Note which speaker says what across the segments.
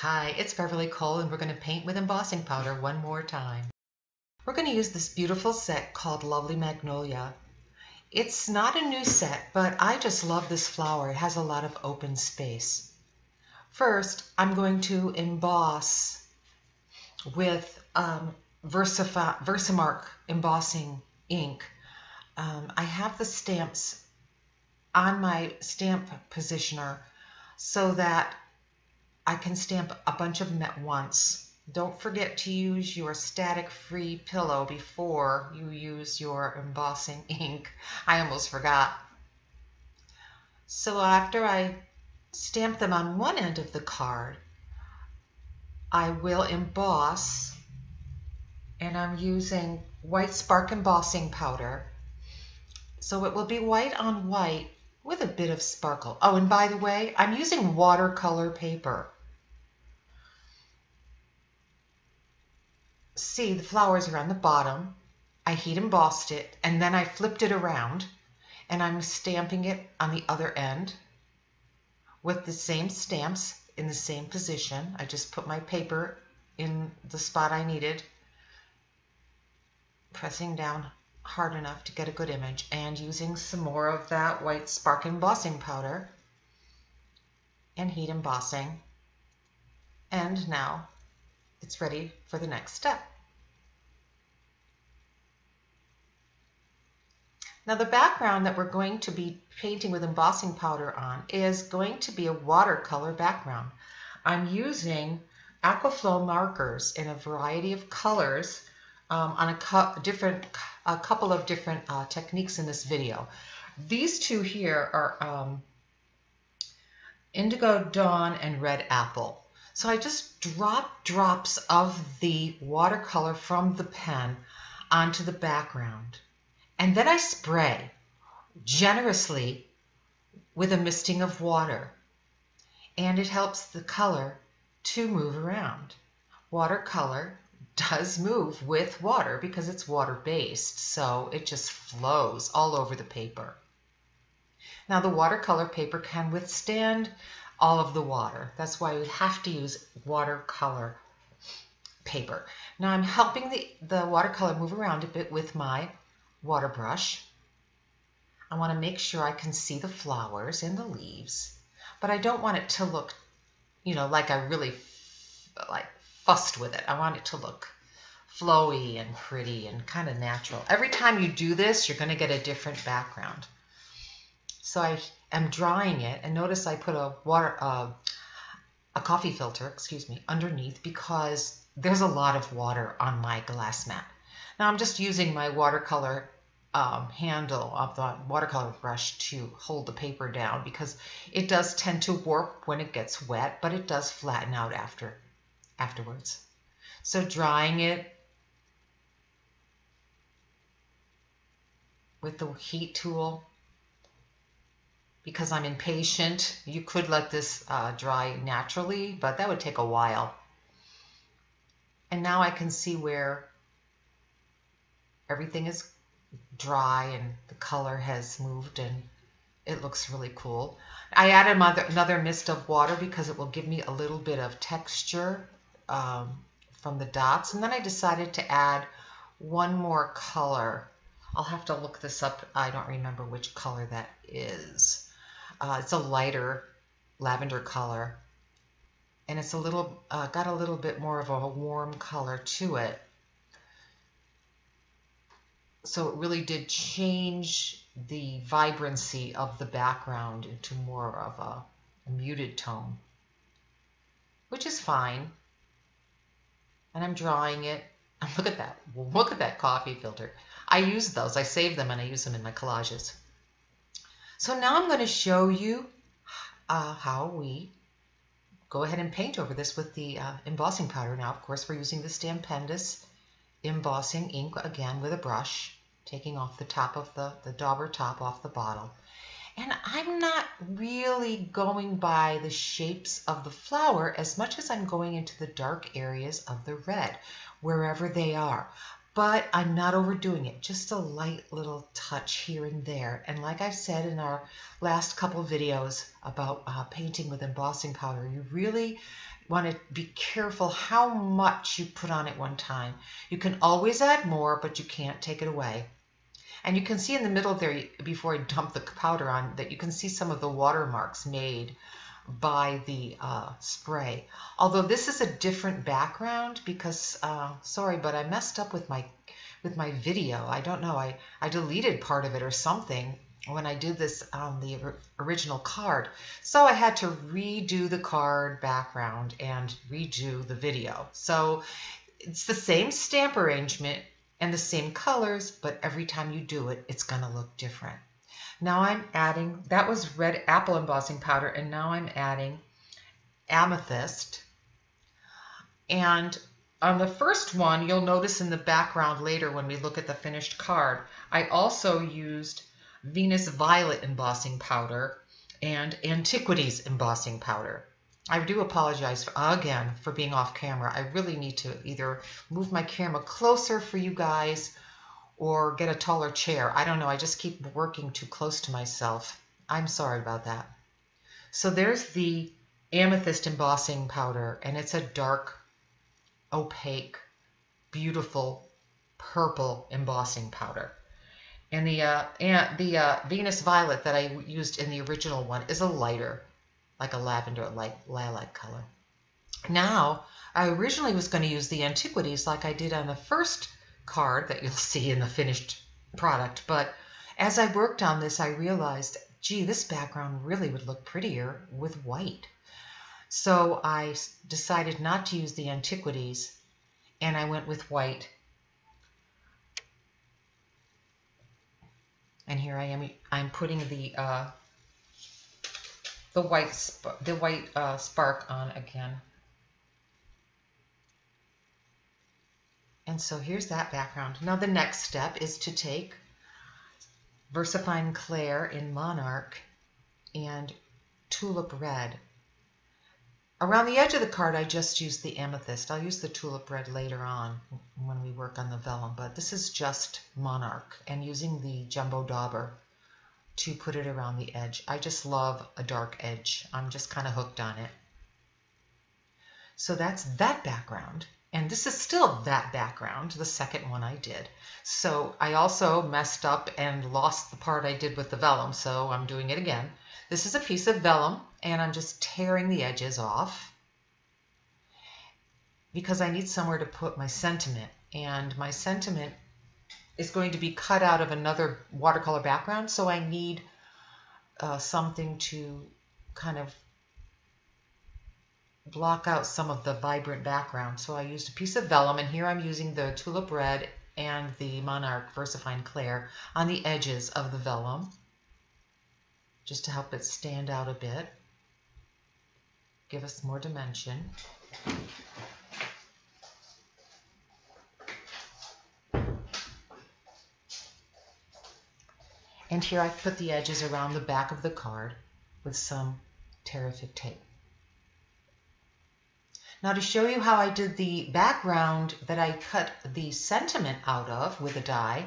Speaker 1: Hi, it's Beverly Cole, and we're going to paint with embossing powder one more time. We're going to use this beautiful set called Lovely Magnolia. It's not a new set, but I just love this flower. It has a lot of open space. First, I'm going to emboss with Versamark embossing ink. I have the stamps on my stamp positioner so that I can stamp a bunch of them at once. Don't forget to use your static-free pillow before you use your embossing ink. I almost forgot. So after I stamp them on one end of the card, I will emboss, and I'm using white spark embossing powder. So it will be white on white with a bit of sparkle. Oh, and by the way, I'm using watercolor paper. See, the flowers are on the bottom. I heat embossed it, and then I flipped it around, and I'm stamping it on the other end with the same stamps in the same position. I just put my paper in the spot I needed, pressing down hard enough to get a good image, and using some more of that white spark embossing powder and heat embossing. And now it's ready for the next step. Now the background that we're going to be painting with embossing powder on is going to be a watercolor background. I'm using Aquaflow markers in a variety of colors on a couple of different techniques in this video. These two here are Indigo Dawn and Red Apple. So I just drop drops of the watercolor from the pen onto the background. And then I spray generously with a misting of water. And it helps the color to move around. Watercolor does move with water because it's water-based, so it just flows all over the paper. Now the watercolor paper can withstand all of the water. That's why we have to use watercolor paper. Now I'm helping the watercolor move around a bit with my water brush. I want to make sure I can see the flowers and the leaves, but I don't want it to look, like I really fussed with it. I want it to look flowy and pretty and kind of natural. Every time you do this, you're going to get a different background. So I am drying it, and notice I put a coffee filter, underneath because there's a lot of water on my glass mat. Now I'm just using my watercolor handle of the watercolor brush to hold the paper down because it does tend to warp when it gets wet, but it does flatten out afterwards. So drying it with the heat tool, because I'm impatient. You could let this dry naturally, but that would take a while. And now I can see where everything is dry and the color has moved and it looks really cool. I added another mist of water because it will give me a little bit of texture from the dots. And then I decided to add one more color. I'll have to look this up. I don't remember which color that is. It's a lighter lavender color, and it's got a little bit more of a warm color to it. So it really did change the vibrancy of the background into more of a muted tone, which is fine. And I'm drawing it. Look at that. Look at that coffee filter. I use those. I save them and I use them in my collages. So now I'm going to show you how we go ahead and paint over this with the embossing powder. Now, of course, we're using the Stampendous embossing ink again with a brush, taking off the top of the dauber top off the bottle. And I'm not really going by the shapes of the flower as much as I'm going into the dark areas of the red, wherever they are. But I'm not overdoing it, just a light little touch here and there. And like I've said in our last couple videos about painting with embossing powder, you really want to be careful how much you put on at one time. You can always add more, but you can't take it away. And you can see in the middle there, before I dump the powder on, that you can see some of the watermarks made by the spray. Although this is a different background because, sorry, but I messed up with my video. I don't know, I deleted part of it or something when I did this on the original card. So I had to redo the card background and redo the video. So it's the same stamp arrangement and the same colors, but every time you do it, it's going to look different. Now I'm adding, that was red apple embossing powder, and now I'm adding Amethyst. And on the first one, you'll notice in the background later when we look at the finished card, I also used Venus Violet embossing powder and Antiquities embossing powder. I do apologize again for being off camera. I really need to either move my camera closer for you guys or get a taller chair. I don't know. I just keep working too close to myself. I'm sorry about that. So there's the Amethyst embossing powder, and it's a dark, opaque, beautiful purple embossing powder. And the Venus Violet that I used in the original one is a lighter, like a lavender, like lilac color. Now, I originally was going to use the Antiquities like I did on the first card that you'll see in the finished product, but as I worked on this, I realized, gee, this background really would look prettier with white. So I decided not to use the Antiquities, and I went with white. And here I am. I'm putting the white spark on again. And so here's that background. Now the next step is to take VersaFine Clair in Monarch and Tulip Red. Around the edge of the card, I just used the Amethyst. I'll use the Tulip Red later on when we work on the Vellum, but this is just Monarch and using the Jumbo Dauber to put it around the edge. I just love a dark edge. I'm just kind of hooked on it. So that's that background. And this is still that background, the second one I did. So I also messed up and lost the part I did with the Vellum, so I'm doing it again. This is a piece of Vellum, and I'm just tearing the edges off because I need somewhere to put my sentiment. And my sentiment is going to be cut out of another watercolor background, so I need something to kind of block out some of the vibrant background. So I used a piece of Vellum, and here I'm using the Tulip Red and the Monarch VersaFine Clair on the edges of the Vellum, just to help it stand out a bit, give us more dimension. And here I've put the edges around the back of the card with some Terrific tape. Now to show you how I did the background that I cut the sentiment out of with a die,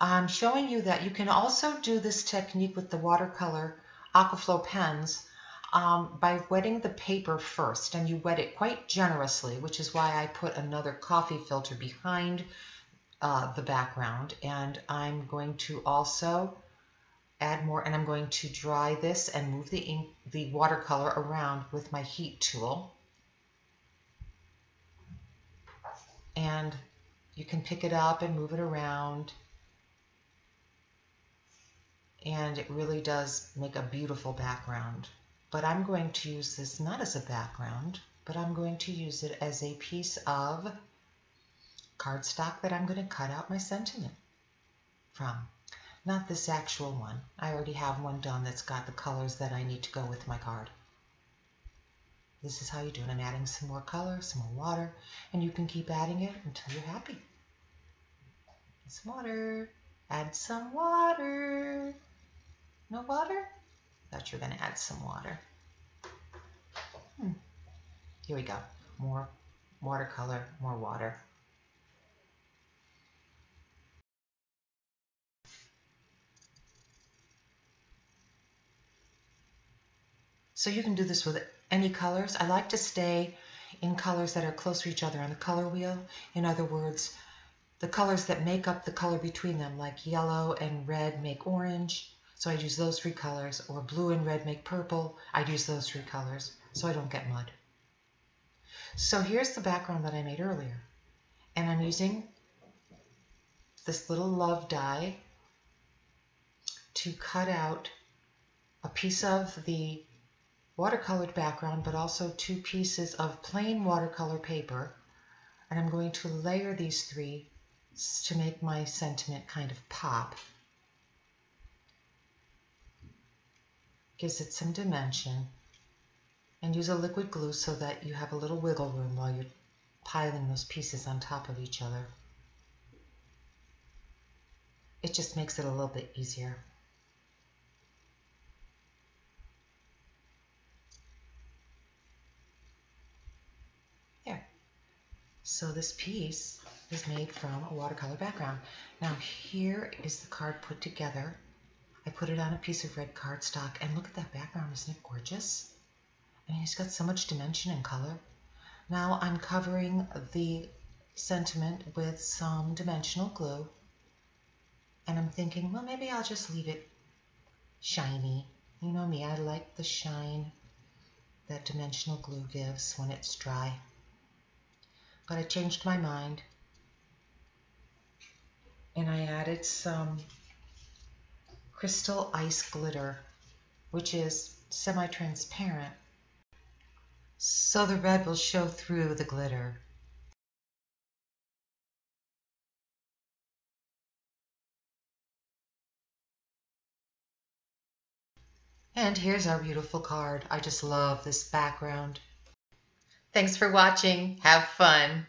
Speaker 1: I'm showing you that you can also do this technique with the watercolor Aquaflow pens by wetting the paper first, and you wet it quite generously, which is why I put another coffee filter behind the background. And I'm going to also add more, and I'm going to dry this and move the watercolor around with my heat tool. And you can pick it up and move it around, and it really does make a beautiful background. But I'm going to use this not as a background, but I'm going to use it as a piece of cardstock that I'm going to cut out my sentiment from. Not this actual one. I already have one done that's got the colors that I need to go with my card. This is how you do it. I'm adding some more color, some more water, and you can keep adding it until you're happy. Some water. Add some water. No water? Thought you were going to add some water. Here we go. More watercolor, more water. So you can do this with any colors. I like to stay in colors that are close to each other on the color wheel. In other words, the colors that make up the color between them, like yellow and red make orange, so I'd use those 3 colors, or blue and red make purple, I'd use those 3 colors, so I don't get mud. So here's the background that I made earlier, and I'm using this little love die to cut out a piece of the watercolored background, but also 2 pieces of plain watercolor paper, and I'm going to layer these 3 to make my sentiment kind of pop. Gives it some dimension, and use a liquid glue so that you have a little wiggle room while you're piling those pieces on top of each other. It just makes it a little bit easier. There. So this piece is made from a watercolor background. Now here is the card put together. I put it on a piece of red cardstock, and look at that background, isn't it gorgeous? I mean, it's got so much dimension and color. Now I'm covering the sentiment with some dimensional glue, and I'm thinking, well, maybe I'll just leave it shiny. You know me, I like the shine that dimensional glue gives when it's dry. But I changed my mind, and I added some crystal ice glitter, which is semi-transparent, so the red will show through the glitter. And here's our beautiful card. I just love this background. Thanks for watching. Have fun.